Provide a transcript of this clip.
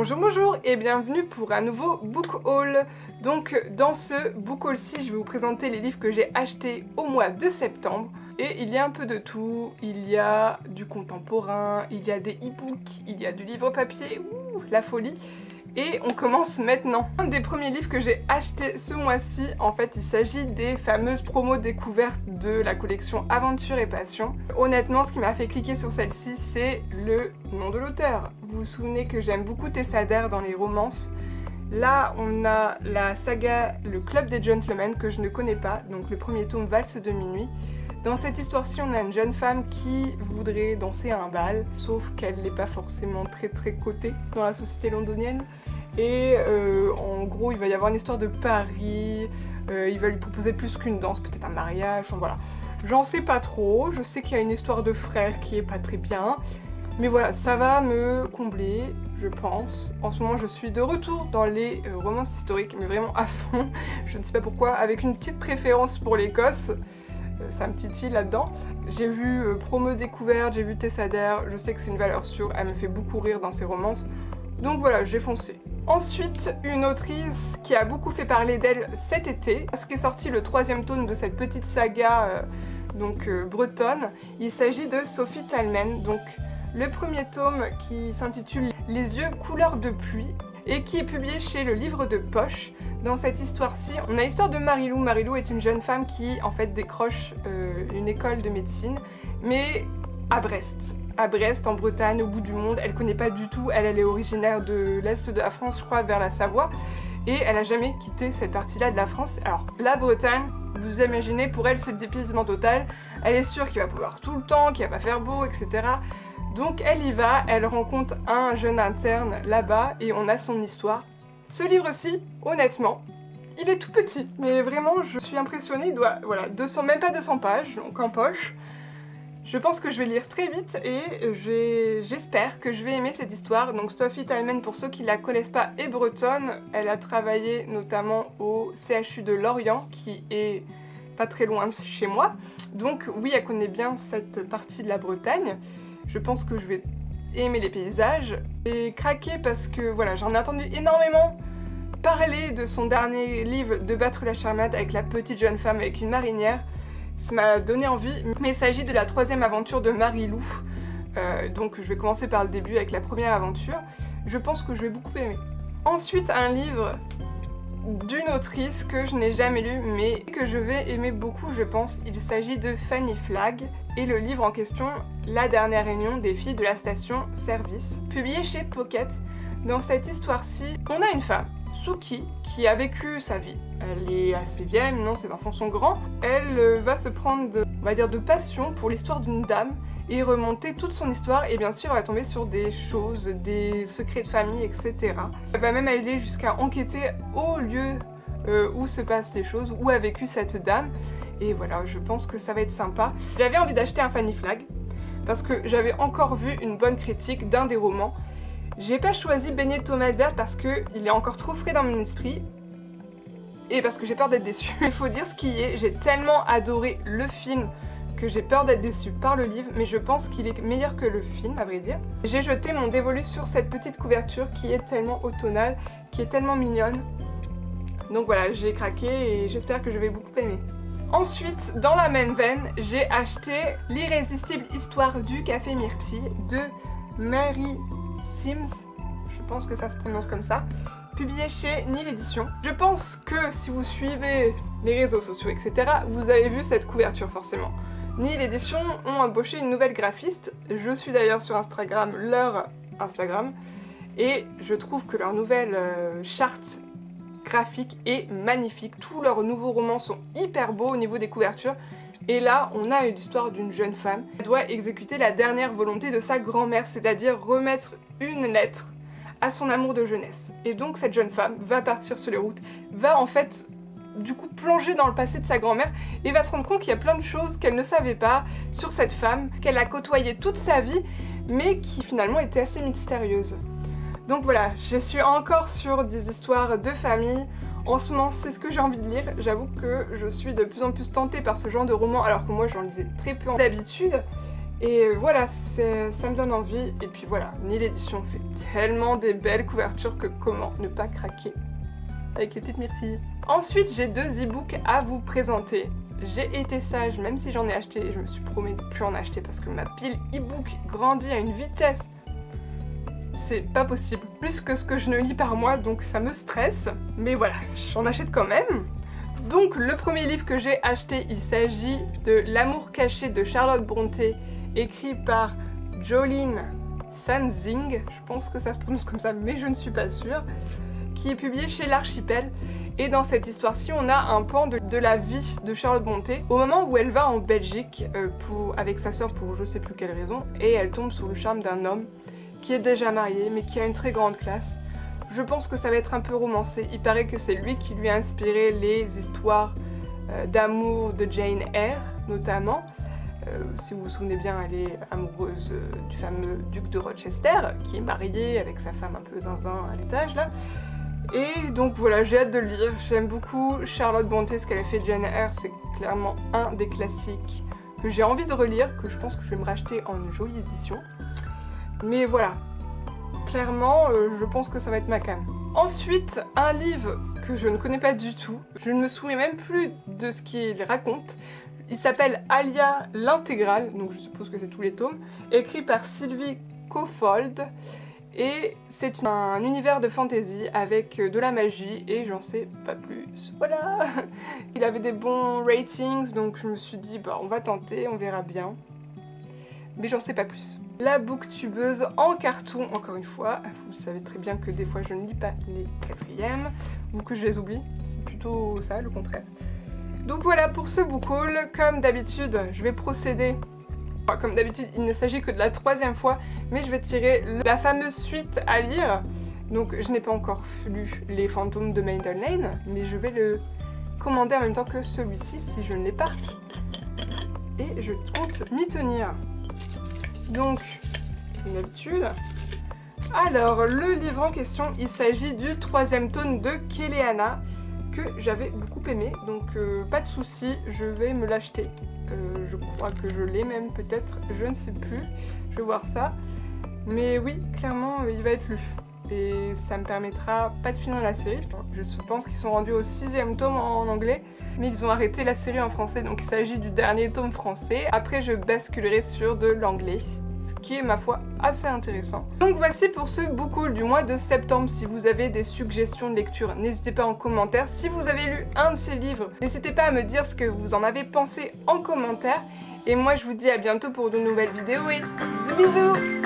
Bonjour bonjour et bienvenue pour un nouveau book haul. Donc dans ce book haul-ci, je vais vous présenter les livres que j'ai achetés au mois de septembre. Et il y a un peu de tout, il y a du contemporain, il y a des e-books, il y a du livre papier, ouh, la folie. Et on commence maintenant. Un des premiers livres que j'ai acheté ce mois-ci, en fait il s'agit des fameuses promos découvertes de la collection Aventure et Passion. Honnêtement, ce qui m'a fait cliquer sur celle-ci, c'est le nom de l'auteur. Vous vous souvenez que j'aime beaucoup Tessa Dare dans les romances. Là, on a la saga Le Club des Gentlemen que je ne connais pas, donc le premier tome Valse de minuit. Dans cette histoire-ci, on a une jeune femme qui voudrait danser à un bal, sauf qu'elle n'est pas forcément très cotée dans la société londonienne. Et en gros, il va y avoir une histoire de pari, il va lui proposer plus qu'une danse, peut-être un mariage, enfin voilà. J'en sais pas trop, je sais qu'il y a une histoire de frère qui est pas très bien, mais voilà, ça va me combler, je pense. En ce moment, je suis de retour dans les romances historiques, mais vraiment à fond, je ne sais pas pourquoi, avec une petite préférence pour l'Écosse. Ça me titille là-dedans. J'ai vu Promo Découverte, j'ai vu Tessa Dare, je sais que c'est une valeur sûre, elle me fait beaucoup rire dans ses romances. Donc voilà, j'ai foncé. Ensuite, une autrice qui a beaucoup fait parler d'elle cet été, parce qu'est sorti le 3e tome de cette petite saga bretonne. Il s'agit de Sophie Talmen, donc le premier tome qui s'intitule Les yeux couleur de pluie, et qui est publié chez le livre de poche. Dans cette histoire-ci, on a l'histoire de Marilou. Marilou est une jeune femme qui, en fait, décroche une école de médecine, mais à Brest. À Brest, en Bretagne, au bout du monde. Elle connaît pas du tout, elle est originaire de l'Est de la France, je crois, vers la Savoie, et elle a jamais quitté cette partie-là de la France. Alors, la Bretagne, vous imaginez, pour elle, c'est le dépaysement total. Elle est sûre qu'il va pleuvoir tout le temps, qu'il va pas faire beau, etc. Donc elle y va, elle rencontre un jeune interne là-bas et on a son histoire. Ce livre-ci, honnêtement, il est tout petit, mais vraiment je suis impressionnée, il doit, voilà, même pas 200 pages, donc en poche. Je pense que je vais lire très vite et j'espère que je vais aimer cette histoire. Donc Sophie Talmen, pour ceux qui la connaissent pas, est bretonne. Elle a travaillé notamment au CHU de Lorient, qui est pas très loin de chez moi. Donc oui, elle connaît bien cette partie de la Bretagne. Je pense que je vais aimer les paysages. J'ai craqué parce que voilà, j'en ai entendu énormément parler de son dernier livre De battre la charmade avec la petite jeune femme avec une marinière. Ça m'a donné envie, mais il s'agit de la 3e aventure de Marilou. Donc je vais commencer par le début avec la première aventure. Je pense que je vais beaucoup aimer. Ensuite, un livre d'une autrice que je n'ai jamais lu mais que je vais aimer beaucoup, je pense. Il s'agit de Fanny Flagg et le livre en question, La dernière réunion des filles de la station service, publié chez Pocket. Dans cette histoire-ci, on a une femme, Suki, qui a vécu sa vie. Elle est assez vieille, maintenant ses enfants sont grands. Elle va se prendre de passion pour l'histoire d'une dame et remonter toute son histoire, et bien sûr elle va tomber sur des choses, des secrets de famille, etc. Elle va même aller jusqu'à enquêter au lieu où se passent les choses, où a vécu cette dame, et voilà, je pense que ça va être sympa. J'avais envie d'acheter un Fanny Flagg, parce que j'avais encore vu une bonne critique d'un des romans. J'ai pas choisi Beignet de tomates vertes parce qu'il est encore trop frais dans mon esprit, et parce que j'ai peur d'être déçue. Il faut dire ce qui est, j'ai tellement adoré le film que j'ai peur d'être déçue par le livre, mais je pense qu'il est meilleur que le film, à vrai dire. J'ai jeté mon dévolu sur cette petite couverture qui est tellement automnale, qui est tellement mignonne. Donc voilà, j'ai craqué et j'espère que je vais beaucoup aimer. Ensuite, dans la même veine, j'ai acheté L'irrésistible histoire du café Myrtille de Mary Sims, je pense que ça se prononce comme ça, publié chez Nil Éditions. Je pense que si vous suivez les réseaux sociaux, etc., vous avez vu cette couverture forcément. Nil Éditions ont embauché une nouvelle graphiste, je suis d'ailleurs sur Instagram, leur Instagram, et je trouve que leur nouvelle charte graphique est magnifique. Tous leurs nouveaux romans sont hyper beaux au niveau des couvertures, et là on a l'histoire d'une jeune femme qui doit exécuter la dernière volonté de sa grand-mère, c'est-à-dire remettre une lettre à son amour de jeunesse. Et donc cette jeune femme va partir sur les routes, va en fait du coup plonger dans le passé de sa grand-mère et va se rendre compte qu'il y a plein de choses qu'elle ne savait pas sur cette femme, qu'elle a côtoyée toute sa vie, mais qui finalement étaient assez mystérieuses. Donc voilà, je suis encore sur des histoires de famille. En ce moment, c'est ce que j'ai envie de lire. J'avoue que je suis de plus en plus tentée par ce genre de roman, alors que moi j'en lisais très peu d'habitude. Et voilà, ça me donne envie. Et puis voilà, Nil Édition fait tellement des belles couvertures que comment ne pas craquer avec les petites myrtilles. Ensuite, j'ai 2 e-books à vous présenter. J'ai été sage, même si j'en ai acheté, et je me suis promis de plus en acheter parce que ma pile e-book grandit à une vitesse. C'est pas possible. Plus que ce que je ne lis par mois, donc ça me stresse. Mais voilà, j'en achète quand même. Donc le premier livre que j'ai acheté, il s'agit de L'amour caché de Charlotte Brontë, écrit par Jolene Sanzing, je pense que ça se prononce comme ça, mais je ne suis pas sûre, qui est publié chez l'Archipel. Et dans cette histoire-ci, on a un pan de la vie de Charlotte Brontë au moment où elle va en Belgique avec sa sœur pour je sais plus quelle raison, et elle tombe sous le charme d'un homme qui est déjà marié, mais qui a une très grande classe. Je pense que ça va être un peu romancé. Il paraît que c'est lui qui lui a inspiré les histoires d'amour de Jane Eyre, notamment. Si vous vous souvenez bien, elle est amoureuse du fameux duc de Rochester, qui est marié avec sa femme un peu zinzin à l'étage, là. Et donc voilà, j'ai hâte de le lire. J'aime beaucoup Charlotte Brontë, ce qu'elle a fait Jane Eyre, c'est clairement un des classiques que j'ai envie de relire, que je pense que je vais me racheter en une jolie édition. Mais voilà, clairement, je pense que ça va être ma came. Ensuite, un livre que je ne connais pas du tout, je ne me souviens même plus de ce qu'il raconte. Il s'appelle Alia l'intégrale, donc je suppose que c'est tous les tomes, écrit par Sylvie Cofold. Et c'est un univers de fantasy avec de la magie et j'en sais pas plus. Voilà. Il avait des bons ratings, donc je me suis dit, bah on va tenter, on verra bien. Mais j'en sais pas plus. La booktubeuse en carton, encore une fois. Vous savez très bien que des fois je ne lis pas les 4e, ou que je les oublie. C'est plutôt ça, le contraire. Donc voilà pour ce book haul. Comme d'habitude, je vais procéder. Enfin, comme d'habitude, il ne s'agit que de la 3e fois, mais je vais tirer la fameuse suite à lire. Donc je n'ai pas encore lu Les Fantômes de Maiden Lane, mais je vais le commander en même temps que celui-ci si je ne l'ai pas. Et je compte m'y tenir. Donc, comme d'habitude. Alors, le livre en question, il s'agit du 3e tome de Kéléana, que j'avais beaucoup aimé, donc pas de souci, je vais me l'acheter. Je crois que je l'ai même peut-être, je ne sais plus, je vais voir ça. Mais oui, clairement, il va être lu. Et ça me permettra pas de finir la série. Je pense qu'ils sont rendus au 6e tome en anglais, mais ils ont arrêté la série en français, donc il s'agit du dernier tome français. Après, je basculerai sur de l'anglais, ce qui est, ma foi, assez intéressant. Donc voici pour ce book haul du mois de septembre. Si vous avez des suggestions de lecture, n'hésitez pas en commentaire. Si vous avez lu un de ces livres, n'hésitez pas à me dire ce que vous en avez pensé en commentaire. Et moi, je vous dis à bientôt pour de nouvelles vidéos et bisous bisous!